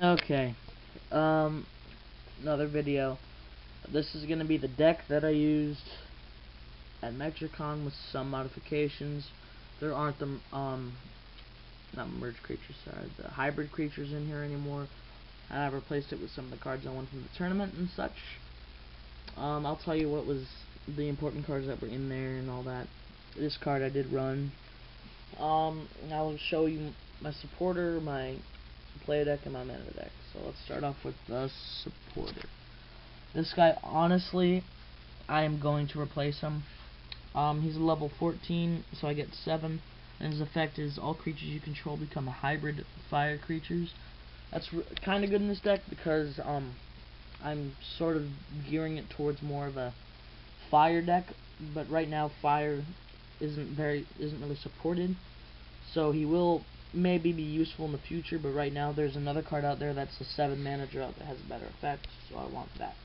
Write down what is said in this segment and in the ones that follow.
Okay, um, another video. This is gonna be the deck that I used at Metro Con with some modifications. There aren't the, not merged creatures, sorry, the hybrid creatures in here anymore. I replaced it with some of the cards I won from the tournament and such. I'll tell you what was the important cards that were in there and all that. This card I did run. I'll show you my supporter, my play deck, and my mana deck. So let's start off with the supporter. This guy, honestly, I am going to replace him. He's a level 14, so I get 7. And his effect is all creatures you control become hybrid fire creatures. That's kind of good in this deck because I'm sort of gearing it towards more of a fire deck, but right now fire isn't really supported. So he will maybe be useful in the future, but right now there's another card out there that's a 7 mana drop that has a better effect, so I want that.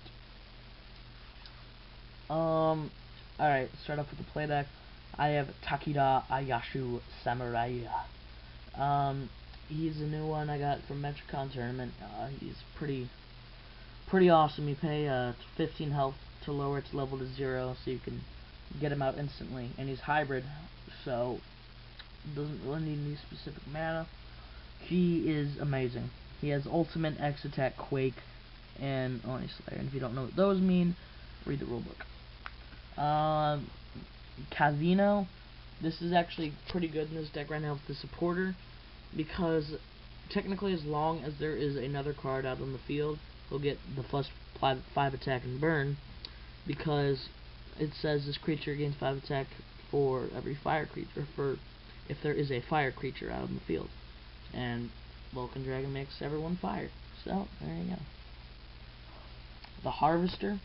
Alright, start off with the play deck. I have Takeda Ayashu Samurai. He's a new one I got from Metro Con tournament. He's pretty awesome. You pay 15 health to lower its level to 0, so you can get him out instantly. And he's hybrid, so doesn't really need any specific mana. He is amazing. He has ultimate, X attack, Quake, and Oni Slayer. And if you don't know what those mean, read the rulebook. Casino. This is actually pretty good in this deck right now with the supporter, because technically as long as there is another card out on the field, he'll get the plus 5 attack and burn, because it says this creature gains 5 attack for every fire creature, for if there is a fire creature out in the field. And Vulcan Dragon makes everyone fire. So, there you go. The Harvester.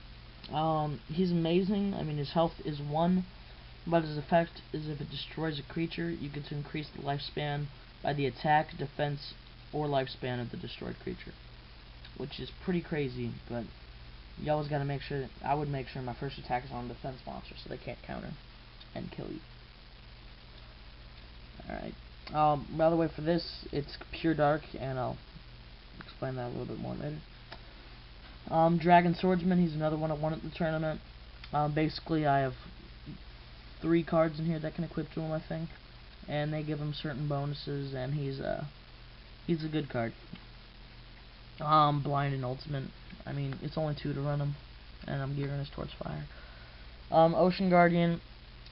He's amazing. I mean, his health is 1, but his effect is if it destroys a creature, you get to increase the lifespan by the attack, defense, or lifespan of the destroyed creature, which is pretty crazy, but you always gotta make sure, I would make sure my first attack is on a defense monster so they can't counter and kill you. Alright. By the way, for this, it's pure dark, and I'll explain that a little bit more later. Dragon Swordsman, he's another one I won at the tournament. Basically, I have 3 cards in here that can equip to him, I think, and they give him certain bonuses, and he's a good card. Blind and Ultimate, I mean, it's only 2 to run him, and I'm gearing us towards fire. Ocean Guardian,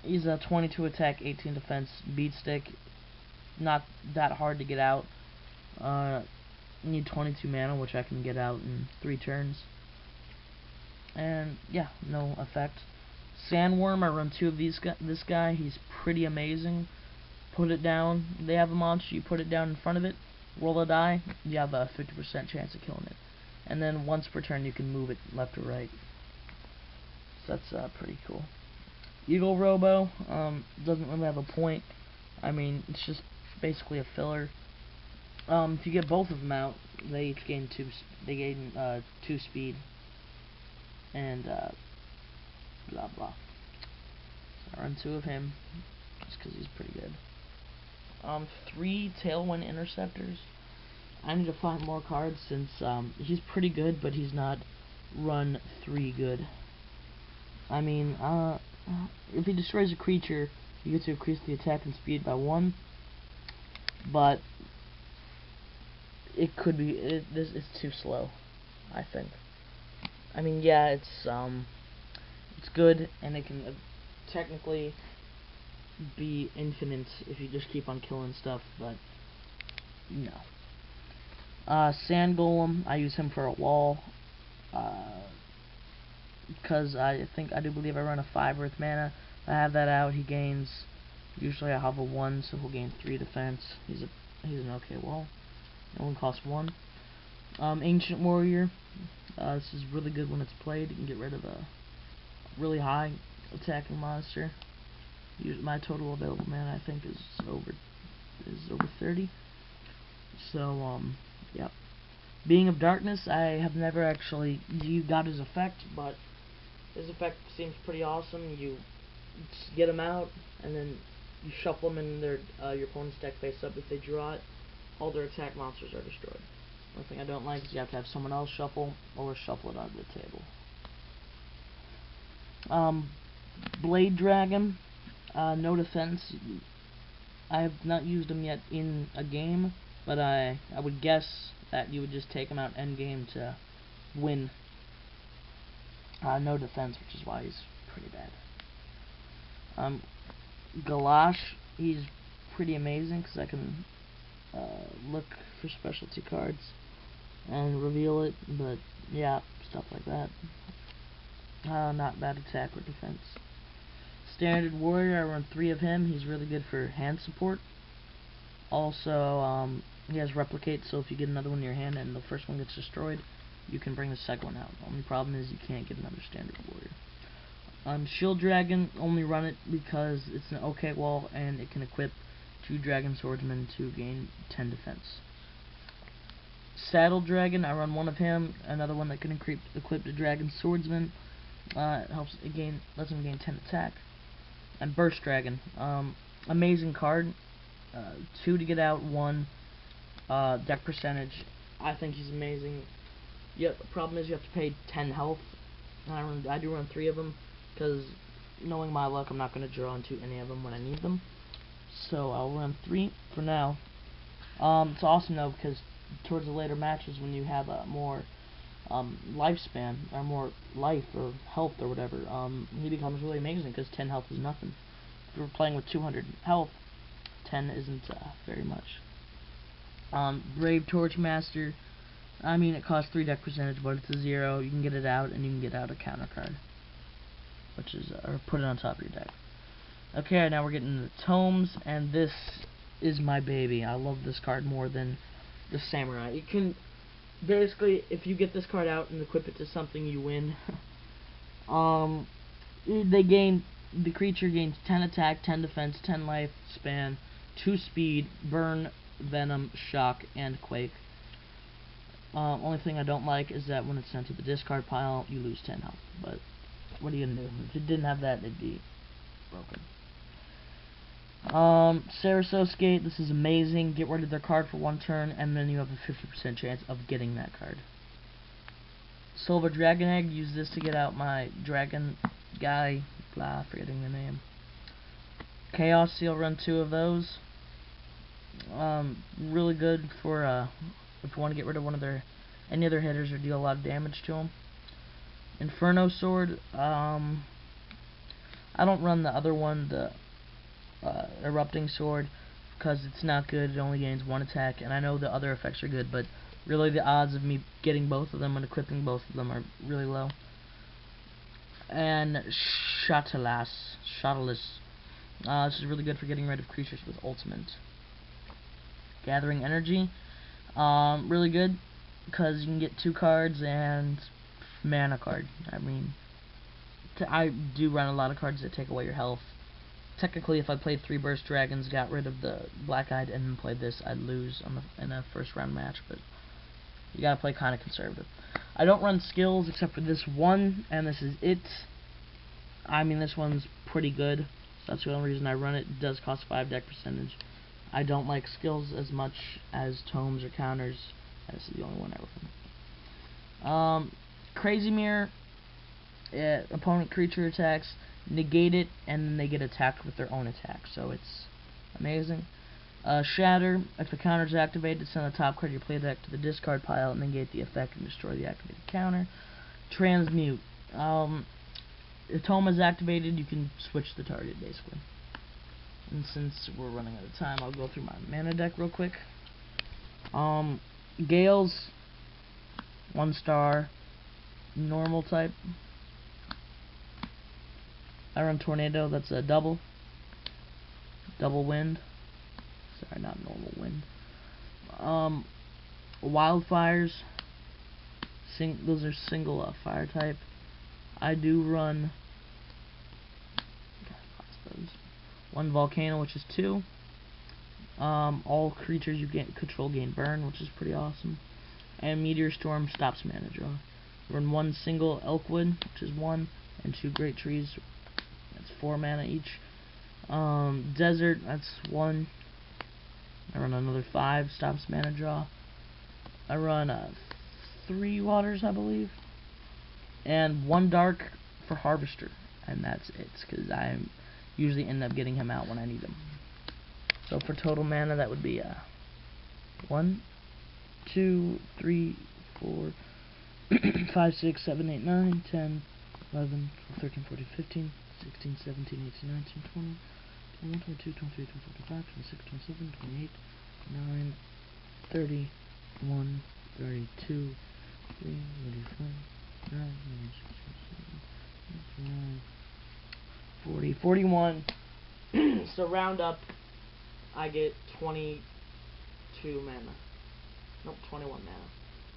he's a 22 attack, 18 defense beat stick. Not that hard to get out. You need 22 mana, which I can get out in 3 turns. And yeah, no effect. Sandworm, I run 2 of this guy. He's pretty amazing. Put it down. They have a monster. You put it down in front of it. Roll a die. You have a 50% chance of killing it. And then once per turn, you can move it left or right. So that's pretty cool. Eagle Robo doesn't really have a point. I mean, it's just basically a filler. If you get both of them out, they each gain 2. They gain 2 speed, and blah blah. So I run 2 of him just because he's pretty good. 3 Tailwind Interceptors. I need to find more cards since he's pretty good, but he's not run 3 good. I mean, if he destroys a creature, you get to increase the attack and speed by 1, but it could be this is too slow, I think. I mean, yeah, it's good, and it can technically be infinite if you just keep on killing stuff, but no. Sand Golem, I use him for a wall, because I do believe I run a 5 Earth mana. I have that out. He gains, usually I have a 1, so he'll gain 3 defense. He's an okay wall. It only costs 1. Ancient Warrior. This is really good when it's played. You can get rid of a really high attacking monster. My total available mana, I think, is over 30. So yep. Being of Darkness, I have never actually got his effect, but his effect seems pretty awesome. You get them out, and then you shuffle them in their your opponent's deck face up. If they draw it, all their attack monsters are destroyed. One thing I don't like is you have to have someone else shuffle or shuffle it onto the table. Blade Dragon, no defense. I have not used him yet in a game, but I would guess that you would just take him out endgame to win. No defense, which is why he's pretty bad. Galash, he's pretty amazing because I can look for specialty cards and reveal it, but yeah, stuff like that. Not bad attack or defense. Standard Warrior, I run 3 of him. He's really good for hand support. Also, he has Replicate, so if you get another one in your hand and the first one gets destroyed, you can bring the second one out. The only problem is you can't get another Standard Warrior. Shield Dragon, only run it because it's an okay wall and it can equip 2 Dragon Swordsmen to gain 10 defense. Saddle Dragon, I run 1 of him, another one that can equip the Dragon Swordsman. It lets him gain 10 attack. And Burst Dragon, amazing card. 2 to get out, 1 deck percentage. I think he's amazing. Yep, the problem is you have to pay 10 health. I do run 3 of them because knowing my luck, I'm not going to draw into any of them when I need them. So I'll run 3 for now. It's awesome though because towards the later matches when you have a more lifespan or more life or health or whatever, he becomes really amazing because 10 health is nothing. If you're playing with 200 health, 10 isn't very much. Brave Torchmaster, I mean it costs 3 deck percentage, but it's a 0. You can get it out and you can get out a counter card, which is or put it on top of your deck. Okay, now we're getting the tomes, and this is my baby. I love this card more than the Samurai. You can basically, if you get this card out and equip it to something, you win. The creature gains 10 attack, 10 defense, 10 life span, 2 speed, burn, venom, shock, and quake. Only thing I don't like is that when it's sent to the discard pile, you lose 10 health. But what are you gonna do? If it didn't have that, it'd be broken. Sarasota Skate, this is amazing. Get rid of their card for 1 turn, and then you have a 50% chance of getting that card. Silver Dragon Egg, use this to get out my dragon guy, forgetting the name. Chaos Seal, run 2 of those. Really good for if you want to get rid of any other hitters or deal a lot of damage to them. Inferno Sword, I don't run the other one, the Erupting Sword, because it's not good. It only gains 1 attack, and I know the other effects are good, but really the odds of me getting both of them and equipping both of them are really low. And Shuttleless, this is really good for getting rid of creatures with ultimate. Gathering Energy, really good because you can get 2 cards and mana card. I mean, I do run a lot of cards that take away your health. Technically, if I played 3 Burst Dragons, got rid of the Black-Eyed, and then played this, I'd lose in a first round match, but you gotta play kind of conservative. I don't run skills except for this one, and this is it. I mean, this one's pretty good, so that's the only reason I run it. It does cost 5 deck percentage. I don't like skills as much as tomes or counters. This is the only one I run. Crazy Mirror, opponent creature attacks, negate it, and then they get attacked with their own attack, so it's amazing. Shatter, if the counter is activated, send the top card of your play deck to the discard pile and negate the effect and destroy the activated counter. Transmute, if Tome is activated, you can switch the target, basically. And since we're running out of time, I'll go through my mana deck real quick. Gales, 1 star, normal type. I run Tornado, that's a double wind. Sorry, not normal wind. Wildfires, those are single fire type. I do run 1 Volcano, which is 2. All creatures you control gain burn, which is pretty awesome. And Meteor Storm stops mana draw. Run 1 single Elkwood, which is 1, and 2 Great Trees. That's 4 mana each. Desert, that's 1. I run another 5, stops mana draw. I run 3 waters, I believe, and 1 dark for Harvester, and that's it, because I usually end up getting him out when I need him. So for total mana, that would be 1, 2, 3, 4, 5, 6, 7, 8, 9, 10, 11, 12, 13, 14, 15, 16, 17, 18, 19, 20, 21, 22, 23, 24, 25, 26, 27, 28, 9, 30, 1, 32, 3, 35, 9, 9, 40, 41. So round up, I get 22 mana. Nope, 21 mana,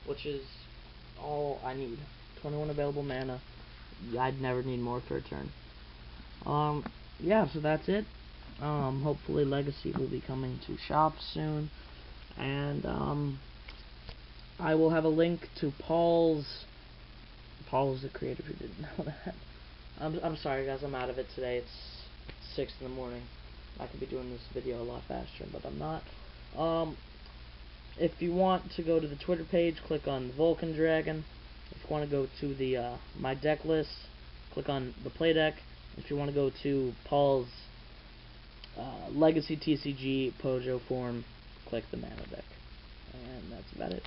which is all I need. 21 available mana. I'd never need more for a turn. Yeah, so that's it. Hopefully Legacy will be coming to shops soon, and I will have a link to Paul's the creator, who didn't know that. I'm sorry guys, I'm out of it today. It's 6 in the morning. I could be doing this video a lot faster, but I'm not. If you want to go to the Twitter page, click on the Vulcan Dragon. If you want to go to the my deck list, click on the play deck. If you want to go to Paul's Legacy TCG Pojo form, click the mana deck. And that's about it.